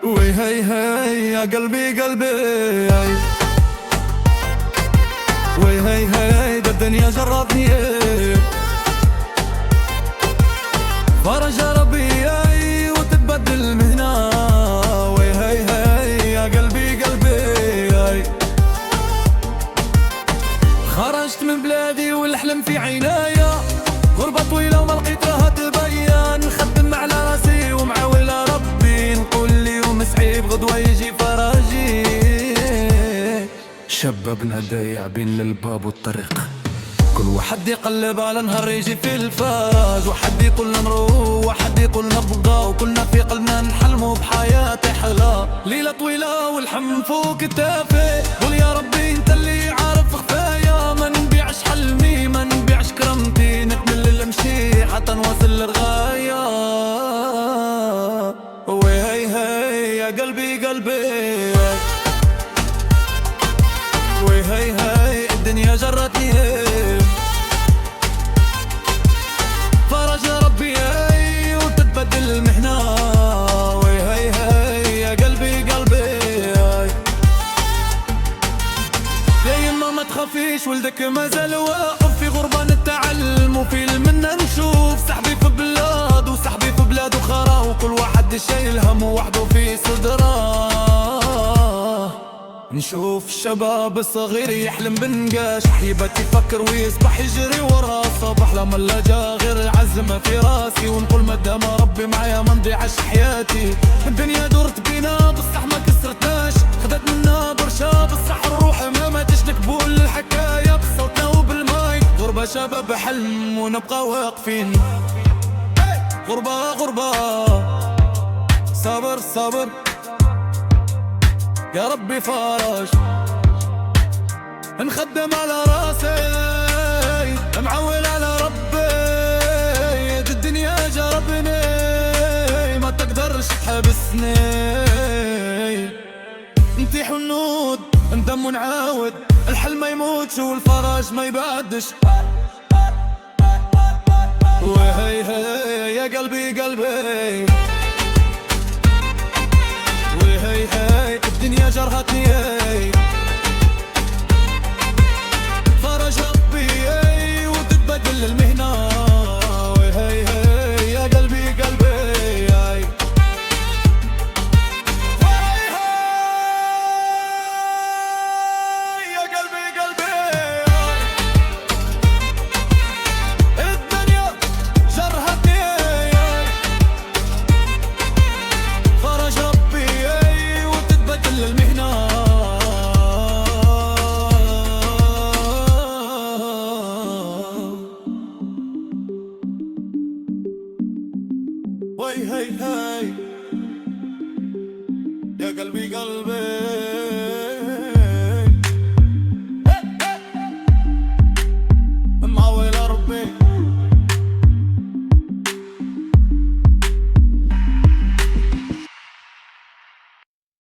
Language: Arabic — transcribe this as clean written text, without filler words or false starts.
وي هي هي يا قلبي قلبي، وي هي هي ده الدنيا جرتني، فرج ربي وتتبدل المهنة. وي هي هي يا قلبي قلبي، خرجت من بلادي والحلم في عينايا، غربة طويلة وما لقيتها تبين، نخدم على راسي ومعاول ربي، نقول لي يوم صعيب غدوة يجي فرجي. شبابنا دايع بين الباب والطريق، كل واحد يقلب على نهار يجي في الفرج، واحد يقول نروح واحد يقول نبقى، وكلنا في قلبنا نحلموا بحياة أحلى. ليلة طويلة والحم فوق كتافي، قول يا ربي انت اللي عارف خفايا، ما نبيعش حلمي ما نبيعش كرامتي، نكمل نمشي حتى نوصل للغاية. وي هي هي يا قلبي قلبي، وي هي هي الدنيا جرتني، فرج ربي وتتبدل المحنة. وي هي هي يا قلبي قلبي، يا يما ما تخافيش ولدك مازال واقف، في غربة نتعلم وفي المنة نشوف، صاحبي في بلاد وصاحبي في بلاد أخرى، وكل واحد شايل هم وحده في صدره. نشوف الشباب الصغير يحلم بنقاش، حيبتي يفكر ويصبح يجري ورا الصباح، لما لا جا غير عزمة في راسي، ونقول مدام ربي معايا ما نضيعش حياتي. الدنيا دورت بينا بصح ما كسرتناش، خدت منا برشا بصح الروح ما ماتش، نكبول الحكاية بصوتنا وبالماي، غربة شباب حلم ونبقى واقفين. غربة غربة صبر صبر يا ربي فرج، نخدم على راسي معول على ربي، الدنيا جربني ما تقدرش تحبسني، انتي حنود ندم ونعاود، الحلم ما يموتش والفرج ما يبعدش. وهي هي يا قلبي قلبي، وهي هي الدنيا جرهتني، فرج ربي وتتبدل المهنة. وهي هي يا قلبي قلبي، وهي هي يا قلبي قلبي، الدنيا جرهتني، فرج ربي وتتبدل المهنة. وي هي هي يا قلبي قلبي.